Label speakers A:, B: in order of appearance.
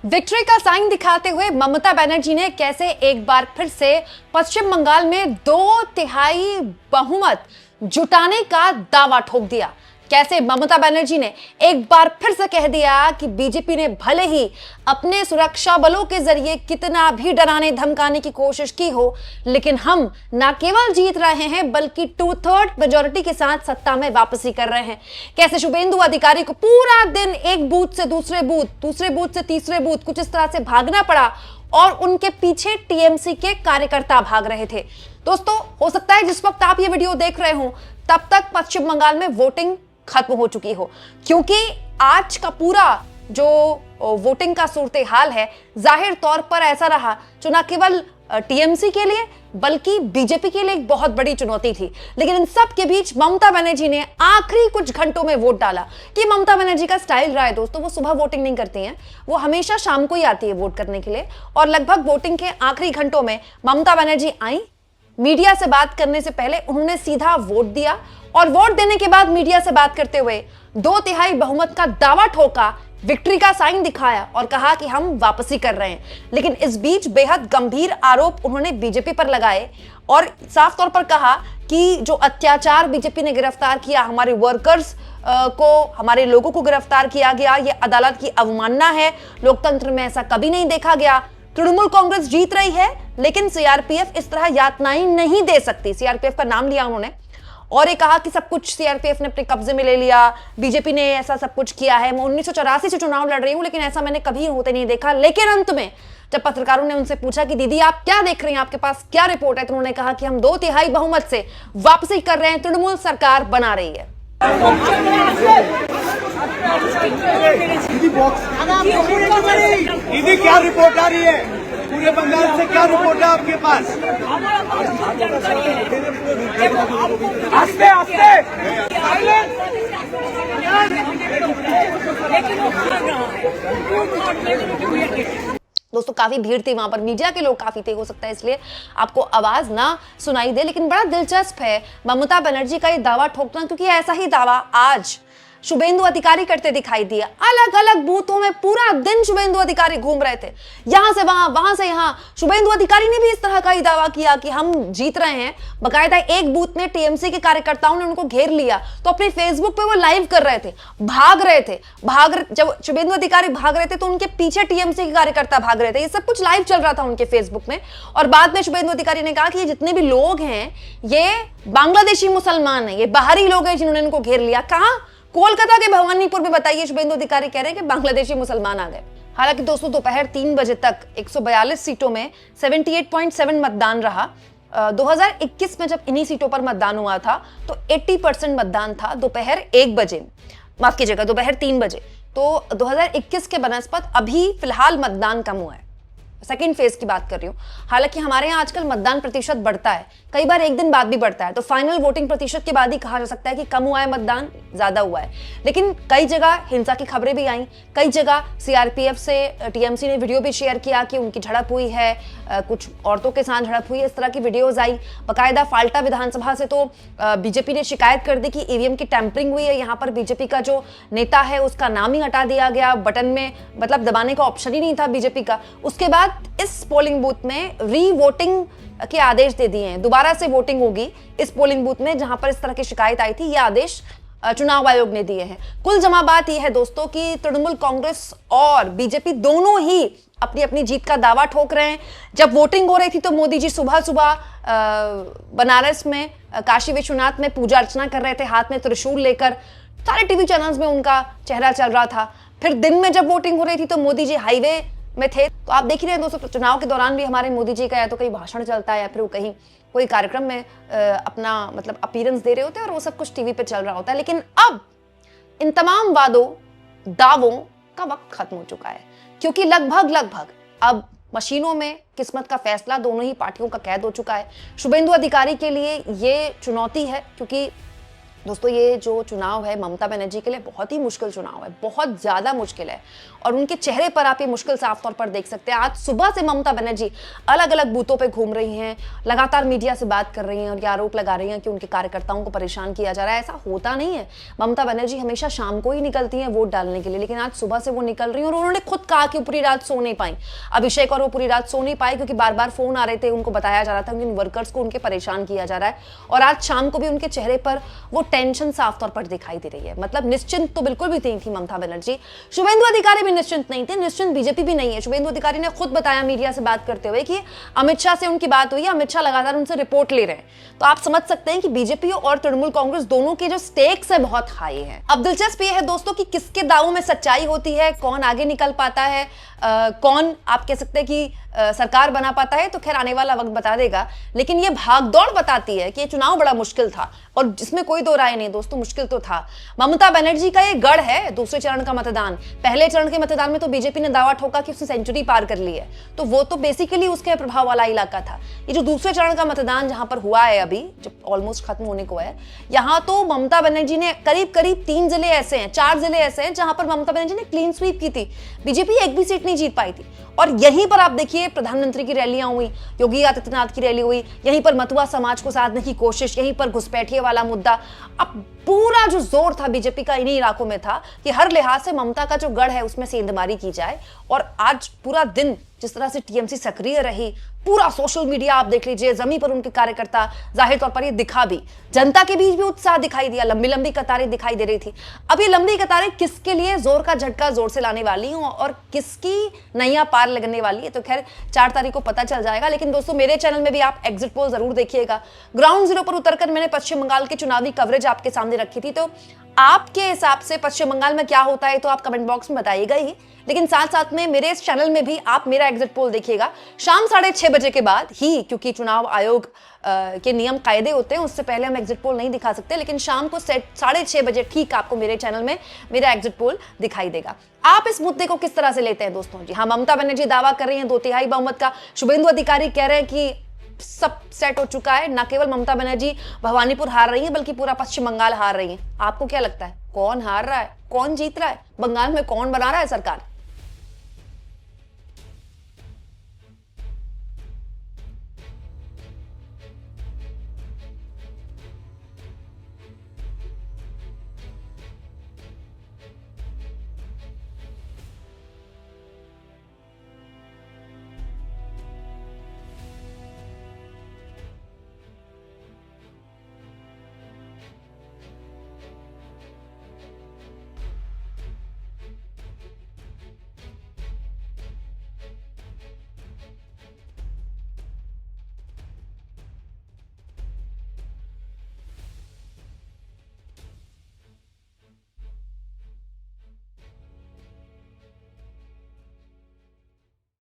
A: Victory का sign दिखाते हुए ममता बनर्जी ने कैसे एक बार फिर से पश्चिम बंगाल में 2/3 बहुमत जुटाने का दावा ठोक दिया। कैसे ममता बनर्जी ने एक बार फिर से कह दिया कि बीजेपी ने भले ही अपने सुरक्षा बलों के जरिए कितना भी डराने धमकाने की कोशिश की हो, लेकिन हम न केवल जीत रहे हैं बल्कि 2/3 मेजोरिटी के साथ सत्ता में वापसी कर रहे हैं। कैसे शुभेंदु अधिकारी को पूरा दिन एक बूथ से दूसरे बूथ से तीसरे बूथ कुछ इस तरह से भागना पड़ा और उनके पीछे टीएमसी के कार्यकर्ता भाग रहे थे। दोस्तों, हो सकता है जिस वक्त आप ये वीडियो देख रहे हो तब तक पश्चिम बंगाल में वोटिंग खत्म हो चुकी हो, क्योंकि आज का पूरा जो वोटिंग का सूरत हाल है जाहिर तौर पर ऐसा रहा जो न केवल टीएमसी के लिए बल्कि बीजेपी के लिए एक बहुत बड़ी चुनौती थी। लेकिन इन सब के बीच ममता बनर्जी ने आखिरी कुछ घंटों में वोट डाला। कि ममता बनर्जी का स्टाइल रहा है दोस्तों, वो सुबह वोटिंग नहीं करती हैं, वो हमेशा शाम को ही आती है वोट करने के लिए। और लगभग वोटिंग के आखिरी घंटों में ममता बनर्जी आई, मीडिया से बात करने से पहले उन्होंने सीधा वोट दिया और वोट देने के बाद मीडिया से बात करते हुए 2/3 बहुमत का दावा ठोका, विक्ट्री का साइन दिखाया और कहा कि हम वापसी कर रहे हैं। लेकिन इस बीच बेहद गंभीर आरोप उन्होंने बीजेपी पर लगाए और साफ तौर पर कहा कि जो अत्याचार बीजेपी ने गिरफ्तार किया, हमारे वर्कर्स को, हमारे लोगों को गिरफ्तार किया गया, यह अदालत की अवमानना है, लोकतंत्र में ऐसा कभी नहीं देखा गया। तृणमूल कांग्रेस जीत रही है लेकिन सीआरपीएफ इस तरह यातनाएं नहीं दे सकती। सीआरपीएफ का नाम लिया उन्होंने और ये कहा कि सब कुछ सीआरपीएफ ने अपने कब्जे में ले लिया, बीजेपी ने ऐसा सब कुछ किया है। मैं 1984 से चुनाव लड़ रही हूं लेकिन ऐसा मैंने कभी होते नहीं देखा। लेकिन अंत में जब पत्रकारों ने उनसे पूछा कि दीदी आप क्या देख रही हैं, आपके पास क्या रिपोर्ट है, तो उन्होंने कहा कि हम 2/3 बहुमत से वापसी कर रहे हैं, तृणमूल सरकार बना रही है।
B: दीदी क्या रिपोर्ट आ रही है पूरे बंगाल से, क्या रिपोर्ट है आपके पास? आस्ते आस्ते
A: दोस्तों, काफी भीड़ थी वहां पर, मीडिया के लोग काफी थे, हो सकता है इसलिए आपको आवाज ना सुनाई दे। लेकिन बड़ा दिलचस्प है ममता बनर्जी का ये दावा ठोकना, क्योंकि ऐसा ही दावा आज शुभेंदु अधिकारी करते दिखाई दिया। अलग अलग बूथों में पूरा दिन शुभेंदु अधिकारी घूम रहे थे, यहां से वहां, वहां से यहां। शुभेंदु अधिकारी ने भी इस तरह का ही दावा किया कि हम जीत रहे हैं। बकायदा एक बूथ में टीएमसी के कार्यकर्ताओं ने उनको घेर लिया तो अपने फेसबुक पे वो लाइव कर रहे थे, भाग रहे थे। जब शुभेंदु अधिकारी भाग रहे थे तो उनके पीछे टीएमसी के कार्यकर्ता भाग रहे थे। ये सब कुछ लाइव चल रहा था उनके फेसबुक में। और बाद में शुभेंदु अधिकारी ने कहा कि ये जितने भी लोग हैं ये बांग्लादेशी मुसलमान हैं, ये बाहरी लोग हैं जिन्होंने इनको घेर लिया। कहां? कोलकाता के भवानीपुर में। बताइए, शुभेंदु अधिकारी कह रहे हैं कि बांग्लादेशी मुसलमान आ गए। हालांकि दोस्तों, दोपहर 3 बजे तक 142 सीटों में 78.7 मतदान रहा। 2021 में जब इन्हीं सीटों पर मतदान हुआ था तो 80% मतदान था दोपहर 1 बजे, माफ कीजिएगा दोपहर 3 बजे। तो 2021 के बनस्पत अभी फिलहाल मतदान कम हुआ है, सेकेंड फेज की बात कर रही हूं। हालांकि हमारे यहाँ आजकल मतदान प्रतिशत बढ़ता है, कई बार एक दिन बाद भी बढ़ता है, तो फाइनल वोटिंग प्रतिशत के बाद ही कहा जा सकता है कि कम हुआ है मतदान, ज्यादा हुआ है। लेकिन कई जगह हिंसा की खबरें भी आई, कई जगह सीआरपीएफ से टीएमसी ने वीडियो भी शेयर किया कि उनकी झड़प हुई है, कुछ औरतों के साथ झड़प हुई है, इस तरह की वीडियोज आई। बाकायदा फाल्टा विधानसभा से तो बीजेपी ने शिकायत कर दी कि ईवीएम की टैंपरिंग हुई है, यहाँ पर बीजेपी का जो नेता है उसका नाम ही हटा दिया गया, बटन में मतलब दबाने का ऑप्शन ही नहीं था बीजेपी का। उसके बाद इस पोलिंग बूथ में री वोटिंग के आदेश दे दिए हैं, दोबारा से वोटिंग होगी इस पोलिंग बूथ में जहां पर इस तरह की शिकायत आई थी। ये आदेश चुनाव आयोग ने दिए हैं। कुल जमा बात यह है दोस्तों कि तृणमूल कांग्रेस और बीजेपी दोनों ही अपनी अपनी जीत का दावा ठोक रहे हैं। जब वोटिंग हो रही थी तो मोदी जी सुबह सुबह बनारस में काशी विश्वनाथ में पूजा अर्चना कर रहे थे, हाथ में त्रिशूल लेकर। सारे टीवी चैनल्स में उनका चेहरा चल रहा था। फिर दिन में जब वोटिंग हो रही थी तो मोदी जी हाईवे में थे। तो आप देख ही रहे हैं दोस्तों, चुनाव के दौरान भी हमारे मोदी जी का या तो कहीं भाषण चलता है या फिर वो कहीं कोई कार्यक्रम में अपना मतलब अपीयरेंस दे रहे होते हैं और वो सब कुछ टीवी पे चल रहा होता है। लेकिन अब इन तमाम वादों दावों का वक्त खत्म हो चुका है, क्योंकि लगभग अब मशीनों में किस्मत का फैसला दोनों ही पार्टियों का कैद हो चुका है। शुभेंदु अधिकारी के लिए ये चुनौती है, क्योंकि दोस्तों ये जो चुनाव है ममता बनर्जी के लिए बहुत ही मुश्किल चुनाव है, बहुत ज्यादा मुश्किल है। और उनके चेहरे पर आप ये मुश्किल साफ तौर पर देख सकते हैं। आज सुबह से ममता बनर्जी अलग अलग बूथों पे घूम रही हैं, लगातार मीडिया से बात कर रही हैं और ये आरोप लगा रही हैं कि उनके कार्यकर्ताओं को परेशान किया जा रहा है। ऐसा होता नहीं है। ममता बनर्जी हमेशा शाम को ही निकलती हैं वोट डालने के लिए, लेकिन आज सुबह से वो निकल रही हैं और उन्होंने खुद कहा कि पूरी रात सो नहीं पाई। अभिषेक और वो पूरी रात सो नहीं पाए क्योंकि बार बार फोन आ रहे थे, उनको बताया जा रहा था कि उन वर्कर्स को उनके परेशान किया जा रहा है। और आज शाम को भी उनके चेहरे पर वो टेंशन साफ तौर पर दिखाई दे रही है। मतलब निश्चिंत तो बिल्कुल भी नहीं थी ममता बनर्जी। शुभेंदु अधिकारी भी निश्चिंत नहीं थे, निश्चिंत बीजेपी भी नहीं है। शुभेंदु अधिकारी ने खुद बताया मीडिया से बात करते हुए कि अमित शाह से उनकी बात हुई है, अमित शाह लगातार उनसे रिपोर्ट ले रहे हैं। तो आप समझ सकते हैं कि बीजेपी और तृणमूल कांग्रेस दोनों के जो स्टेक्स है बहुत हाई है। अब दिलचस्प ये है दोस्तों कि किसके दावों में सच्चाई होती है, कौन आगे निकल पाता है, कौन आप कह सकते हैं कि सरकार बना पाता है, तो खैर आने वाला वक्त बता देगा। लेकिन ये भागदौड़ बताती है कि ये चुनाव बड़ा मुश्किल था और जिसमें कोई दो राय नहीं दोस्तों, मुश्किल तो था। ममता बनर्जी का ये गढ़ है दूसरे चरण का मतदान। पहले चरण के मतदान में तो बीजेपी ने दावा ठोका कि उसने सेंचुरी पार कर ली है, तो वो तो बेसिकली उसके प्रभाव वाला इलाका था। ये जो दूसरे चरण का मतदान जहां पर हुआ है अभी, जब ऑलमोस्ट खत्म होने को है, यहां तो ममता बनर्जी ने करीब करीब 3 जिले ऐसे हैं, 4 जिले ऐसे हैं जहां पर ममता बनर्जी ने क्लीन स्वीप की थी। बीजेपी एक भी सीट नहीं जीत पाई थी। और यहीं पर आप देखिए प्रधानमंत्री की रैलियां हुई, योगी आदित्यनाथ की रैली हुई, यहीं पर मतुआ समाज को साधने की कोशिश, यहीं पर घुसपैठिए वाला मुद्दा। अब पूरा जो जोर था बीजेपी का इन्हीं इलाकों में था कि हर लिहाज से ममता का जो गढ़ है उसमें सेंधमारी की जाए। और आज पूरा दिन जिस तरह से टीएमसी सक्रिय रही, पूरा सोशल मीडिया आप देख लीजिए, जमीन पर उनके कार्यकर्ता जाहिर तौर पर ये दिखा भी, जनता के बीच भी उत्साह दिखाई दिया, लंबी लंबी कतारें दिखाई दे रही थी। अब ये लंबी कतारें किसके लिए जोर का झटका जोर से लाने वाली हूं और किसकी नैया पार लगने वाली है, तो खैर 4 तारीख को पता चल जाएगा। लेकिन दोस्तों मेरे चैनल में भी आप एग्जिट पोल जरूर देखिएगा। ग्राउंड जीरो पर उतरकर मैंने पश्चिम बंगाल के चुनावी कवरेज आपके सामने रखी थी, तो आपके हिसाब से पश्चिम बंगाल में क्या होता है तो आप कमेंट बॉक्स में बताइएगा ही। लेकिन साथ साथ में मेरे इस चैनल में भी आप मेरा एग्जिट पोल देखिएगा शाम 6:30 बजे के बाद ही, क्योंकि चुनाव आयोग के नियम कायदे होते हैं, उससे पहले हम एग्जिट पोल नहीं दिखा सकते। लेकिन शाम को 6:30 बजे ठीक आपको मेरे चैनल में मेरा एग्जिट पोल दिखाई देगा। आप इस मुद्दे को किस तरह से लेते हैं दोस्तों? जी हाँ, ममता बनर्जी दावा कर रही हैं 2/3 बहुमत का, शुभेंदु अधिकारी कह रहे हैं कि सब सेट हो चुका है, न केवल ममता बनर्जी भवानीपुर हार रही है बल्कि पूरा पश्चिम बंगाल हार रही है। आपको क्या लगता है कौन हार रहा है, कौन जीत रहा है, बंगाल में कौन बना रहा है सरकार?